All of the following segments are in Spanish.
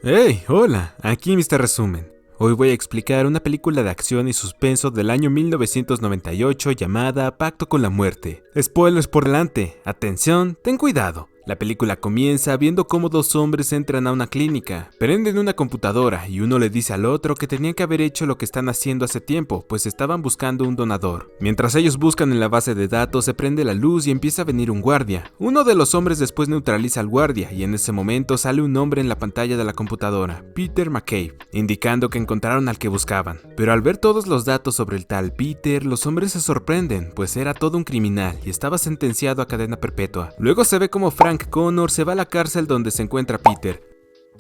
Hey, hola, aquí Mr. Resumen. Hoy voy a explicar una película de acción y suspenso del año 1998 llamada Pacto con la Muerte. Spoilers por delante, atención, ten cuidado. La película comienza viendo cómo dos hombres entran a una clínica, prenden una computadora y uno le dice al otro que tenían que haber hecho lo que están haciendo hace tiempo, pues estaban buscando un donador. Mientras ellos buscan en la base de datos se prende la luz y empieza a venir un guardia. Uno de los hombres después neutraliza al guardia y en ese momento sale un nombre en la pantalla de la computadora, Peter McCabe, indicando que encontraron al que buscaban. Pero al ver todos los datos sobre el tal Peter, los hombres se sorprenden, pues era todo un criminal y estaba sentenciado a cadena perpetua. Luego se ve como Frank Connor se va a la cárcel donde se encuentra Peter.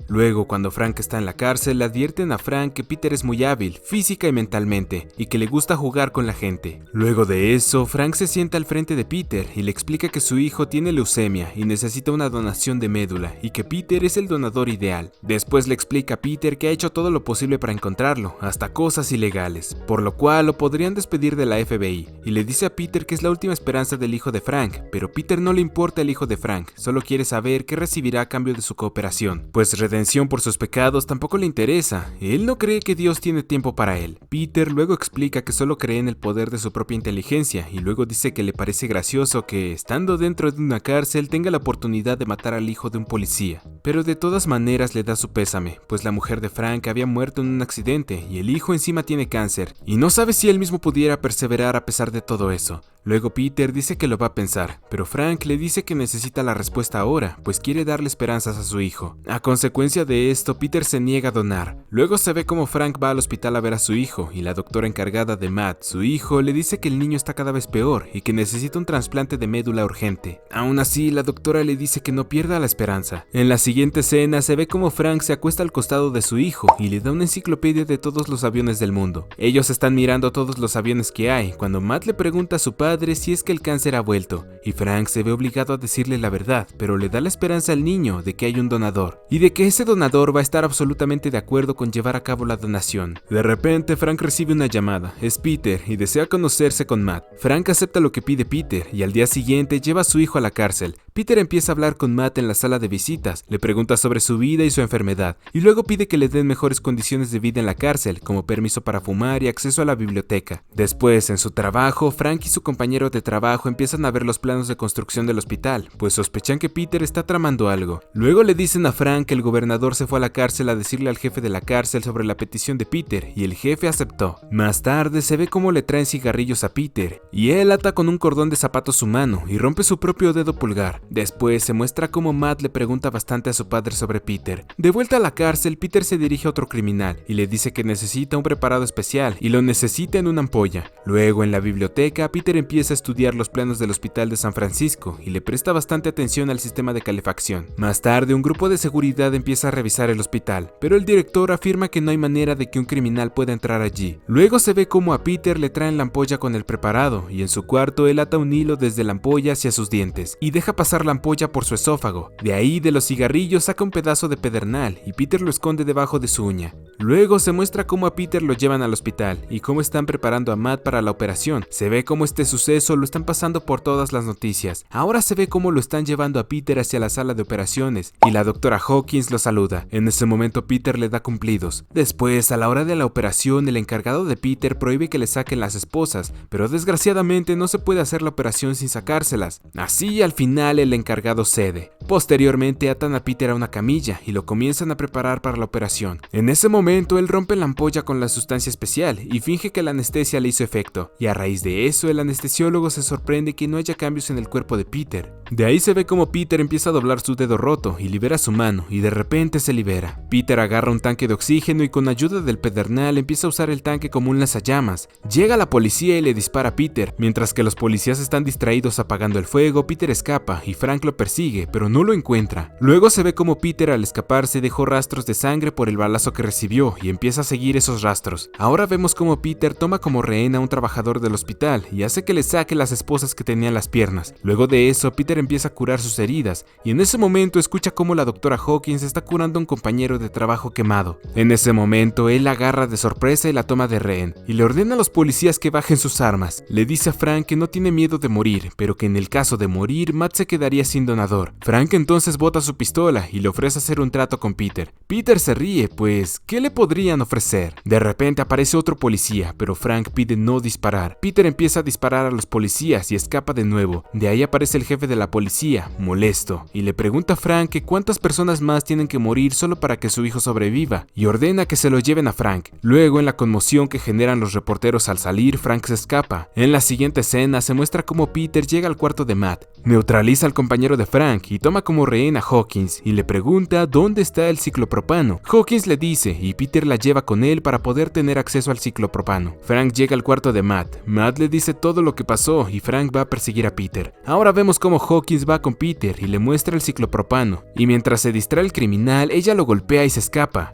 Luego, cuando Frank está en la cárcel, le advierten a Frank que Peter es muy hábil, física y mentalmente, y que le gusta jugar con la gente. Luego de eso, Frank se sienta al frente de Peter y le explica que su hijo tiene leucemia y necesita una donación de médula, y que Peter es el donador ideal. Después le explica a Peter que ha hecho todo lo posible para encontrarlo, hasta cosas ilegales, por lo cual lo podrían despedir de la FBI, y le dice a Peter que es la última esperanza del hijo de Frank, pero Peter no le importa el hijo de Frank, solo quiere saber qué recibirá a cambio de su cooperación, pues redención por sus pecados tampoco le interesa. Él no cree que Dios tiene tiempo para él. Peter luego explica que solo cree en el poder de su propia inteligencia y luego dice que le parece gracioso que, estando dentro de una cárcel, tenga la oportunidad de matar al hijo de un policía. Pero de todas maneras le da su pésame, pues la mujer de Frank había muerto en un accidente y el hijo encima tiene cáncer, y no sabe si él mismo pudiera perseverar a pesar de todo eso. Luego Peter dice que lo va a pensar, pero Frank le dice que necesita la respuesta ahora, pues quiere darle esperanzas a su hijo. A consecuencia de esto, Peter se niega a donar. Luego se ve como Frank va al hospital a ver a su hijo, y la doctora encargada de Matt, su hijo, le dice que el niño está cada vez peor y que necesita un trasplante de médula urgente. Aún así, la doctora le dice que no pierda la esperanza. En la siguiente escena se ve como Frank se acuesta al costado de su hijo y le da una enciclopedia de todos los aviones del mundo. Ellos están mirando todos los aviones que hay, cuando Matt le pregunta a su padre si es que el cáncer ha vuelto, y Frank se ve obligado a decirle la verdad, pero le da la esperanza al niño de que hay un donador, y de que ese donador va a estar absolutamente de acuerdo con llevar a cabo la donación. De repente, Frank recibe una llamada, es Peter, y desea conocerse con Matt. Frank acepta lo que pide Peter, y al día siguiente lleva a su hijo a la cárcel. Peter empieza a hablar con Matt en la sala de visitas, le pregunta sobre su vida y su enfermedad, y luego pide que le den mejores condiciones de vida en la cárcel, como permiso para fumar y acceso a la biblioteca. Después, en su trabajo, Frank y su compañero de trabajo empiezan a ver los planos de construcción del hospital, pues sospechan que Peter está tramando algo. Luego le dicen a Frank que el gobernador se fue a la cárcel a decirle al jefe de la cárcel sobre la petición de Peter, y el jefe aceptó. Más tarde se ve cómo le traen cigarrillos a Peter, y él ata con un cordón de zapatos su mano y rompe su propio dedo pulgar. Después se muestra cómo Matt le pregunta bastante a su padre sobre Peter. De vuelta a la cárcel, Peter se dirige a otro criminal y le dice que necesita un preparado especial y lo necesita en una ampolla. Luego, en la biblioteca, Peter empieza a estudiar los planos del hospital de San Francisco y le presta bastante atención al sistema de calefacción. Más tarde, un grupo de seguridad empieza a revisar el hospital, pero el director afirma que no hay manera de que un criminal pueda entrar allí. Luego se ve cómo a Peter le traen la ampolla con el preparado y en su cuarto él ata un hilo desde la ampolla hacia sus dientes y deja pasar la ampolla por su esófago. De ahí, de los cigarrillos, saca un pedazo de pedernal y Peter lo esconde debajo de su uña. Luego se muestra cómo a Peter lo llevan al hospital y cómo están preparando a Matt para la operación. Se ve cómo este suceso lo están pasando por todas las noticias. Ahora se ve cómo lo están llevando a Peter hacia la sala de operaciones y la doctora Hawkins lo saluda. En ese momento Peter le da cumplidos. Después, a la hora de la operación, el encargado de Peter prohíbe que le saquen las esposas, pero desgraciadamente no se puede hacer la operación sin sacárselas. Así, al final, el encargado cede. Posteriormente atan a Peter a una camilla y lo comienzan a preparar para la operación. En ese momento él rompe la ampolla con la sustancia especial y finge que la anestesia le hizo efecto, y a raíz de eso el anestesiólogo se sorprende que no haya cambios en el cuerpo de Peter. De ahí se ve como Peter empieza a doblar su dedo roto y libera su mano, y de repente se libera. Peter agarra un tanque de oxígeno y con ayuda del pedernal empieza a usar el tanque como un lanzallamas. Llega la policía y le dispara a Peter. Mientras que los policías están distraídos apagando el fuego, Peter escapa y Frank lo persigue, pero no lo encuentra. Luego se ve como Peter, al escaparse, dejó rastros de sangre por el balazo que recibió vio y empieza a seguir esos rastros. Ahora vemos como Peter toma como rehén a un trabajador del hospital y hace que le saque las esposas que tenía en las piernas. Luego de eso, Peter empieza a curar sus heridas y en ese momento escucha como la doctora Hawkins está curando a un compañero de trabajo quemado. En ese momento, él la agarra de sorpresa y la toma de rehén y le ordena a los policías que bajen sus armas. Le dice a Frank que no tiene miedo de morir, pero que en el caso de morir, Matt se quedaría sin donador. Frank entonces bota su pistola y le ofrece hacer un trato con Peter. Peter se ríe, pues, ¿qué le podrían ofrecer? De repente aparece otro policía, pero Frank pide no disparar. Peter empieza a disparar a los policías y escapa de nuevo. De ahí aparece el jefe de la policía, molesto, y le pregunta a Frank que cuántas personas más tienen que morir solo para que su hijo sobreviva, y ordena que se lo lleven a Frank. Luego, en la conmoción que generan los reporteros al salir, Frank se escapa. En la siguiente escena se muestra cómo Peter llega al cuarto de Matt, neutraliza al compañero de Frank y toma como rehén a Hawkins y le pregunta dónde está el ciclopropano. Hawkins le dice y Peter la lleva con él para poder tener acceso al ciclopropano. Frank llega al cuarto de Matt. Matt le dice todo lo que pasó y Frank va a perseguir a Peter. Ahora vemos cómo Hawkins va con Peter y le muestra el ciclopropano, y mientras se distrae el criminal, ella lo golpea y se escapa.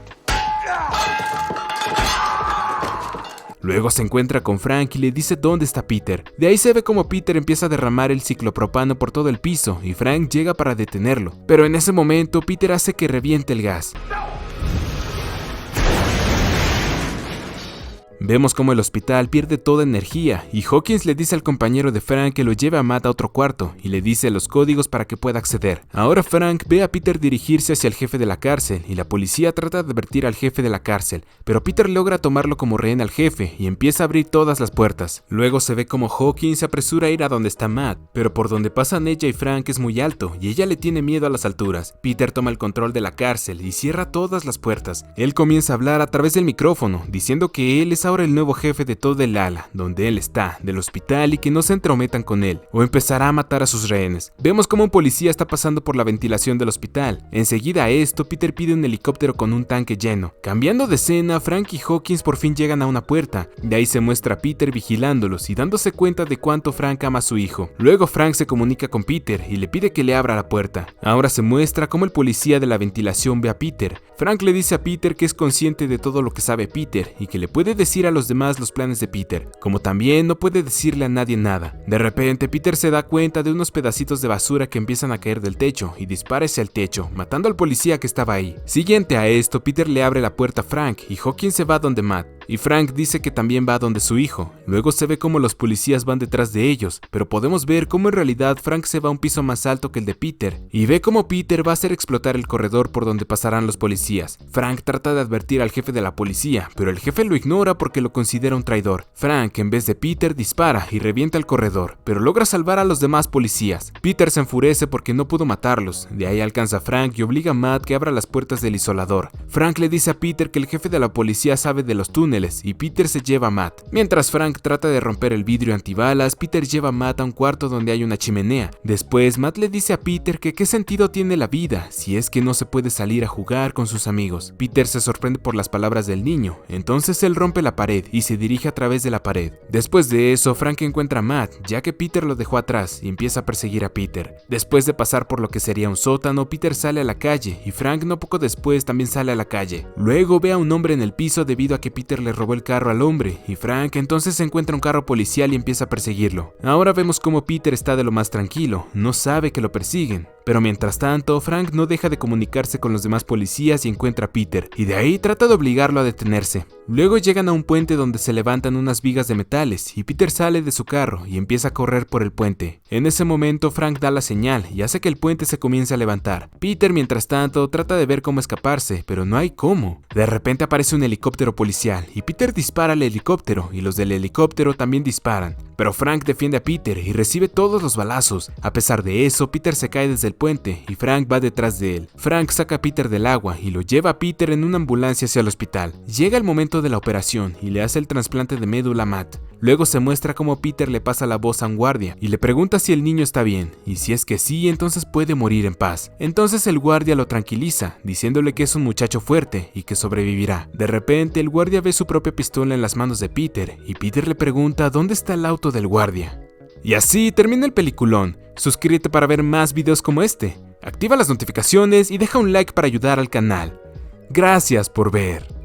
Luego se encuentra con Frank y le dice dónde está Peter. De ahí se ve como Peter empieza a derramar el ciclopropano por todo el piso y Frank llega para detenerlo. Pero en ese momento Peter hace que reviente el gas. Vemos como el hospital pierde toda energía y Hawkins le dice al compañero de Frank que lo lleve a Matt a otro cuarto y le dice los códigos para que pueda acceder. Ahora Frank ve a Peter dirigirse hacia el jefe de la cárcel y la policía trata de advertir al jefe de la cárcel, pero Peter logra tomarlo como rehén al jefe y empieza a abrir todas las puertas. Luego se ve como Hawkins se apresura a ir a donde está Matt, pero por donde pasan ella y Frank es muy alto y ella le tiene miedo a las alturas. Peter toma el control de la cárcel y cierra todas las puertas. Él comienza a hablar a través del micrófono, diciendo que él es ahora el nuevo jefe de todo el ala, donde él está, del hospital, y que no se entrometan con él, o empezará a matar a sus rehenes. Vemos como un policía está pasando por la ventilación del hospital. Enseguida a esto, Peter pide un helicóptero con un tanque lleno. Cambiando de escena, Frank y Hawkins por fin llegan a una puerta. De ahí se muestra a Peter vigilándolos y dándose cuenta de cuánto Frank ama a su hijo. Luego Frank se comunica con Peter y le pide que le abra la puerta. Ahora se muestra cómo el policía de la ventilación ve a Peter. Frank le dice a Peter que es consciente de todo lo que sabe Peter y que le puede decir a los demás los planes de Peter, como también no puede decirle a nadie nada. De repente Peter se da cuenta de unos pedacitos de basura que empiezan a caer del techo y dispara hacia el techo, matando al policía que estaba ahí. Siguiente a esto, Peter le abre la puerta a Frank y Hawkins se va donde Matt, y Frank dice que también va donde su hijo. Luego se ve como los policías van detrás de ellos, pero podemos ver cómo en realidad Frank se va a un piso más alto que el de Peter, y ve cómo Peter va a hacer explotar el corredor por donde pasarán los policías. Frank trata de advertir al jefe de la policía, pero el jefe lo ignora porque lo considera un traidor. Frank, en vez de Peter, dispara y revienta el corredor, pero logra salvar a los demás policías. Peter se enfurece porque no pudo matarlos. De ahí alcanza a Frank y obliga a Matt que abra las puertas del isolador. Frank le dice a Peter que el jefe de la policía sabe de los túneles y Peter se lleva a Matt. Mientras Frank trata de romper el vidrio antibalas, Peter lleva a Matt a un cuarto donde hay una chimenea. Después, Matt le dice a Peter que qué sentido tiene la vida si es que no se puede salir a jugar con sus amigos. Peter se sorprende por las palabras del niño, entonces él rompe la pared y se dirige a través de la pared. Después de eso, Frank encuentra a Matt, ya que Peter lo dejó atrás, y empieza a perseguir a Peter. Después de pasar por lo que sería un sótano, Peter sale a la calle y Frank no poco después también sale a la calle. Luego ve a un hombre en el piso debido a que Peter le robó el carro al hombre, y Frank entonces encuentra un carro policial y empieza a perseguirlo. Ahora vemos cómo Peter está de lo más tranquilo, no sabe que lo persiguen. Pero mientras tanto, Frank no deja de comunicarse con los demás policías y encuentra a Peter, y de ahí trata de obligarlo a detenerse. Luego llegan a un puente donde se levantan unas vigas de metales, y Peter sale de su carro y empieza a correr por el puente. En ese momento, Frank da la señal y hace que el puente se comience a levantar. Peter, mientras tanto, trata de ver cómo escaparse, pero no hay cómo. De repente aparece un helicóptero policial, y Peter dispara al helicóptero, y los del helicóptero también disparan. Pero Frank defiende a Peter y recibe todos los balazos. A pesar de eso, Peter se cae desde el puente y Frank va detrás de él. Frank saca a Peter del agua y lo lleva a Peter en una ambulancia hacia el hospital. Llega el momento de la operación y le hace el trasplante de médula a Matt. Luego se muestra cómo Peter le pasa la voz a un guardia y le pregunta si el niño está bien, y si es que sí, entonces puede morir en paz. Entonces el guardia lo tranquiliza, diciéndole que es un muchacho fuerte y que sobrevivirá. De repente el guardia ve su propia pistola en las manos de Peter y Peter le pregunta dónde está el auto del guardia. Y así termina el peliculón. Suscríbete para ver más videos como este, activa las notificaciones y deja un like para ayudar al canal. Gracias por ver.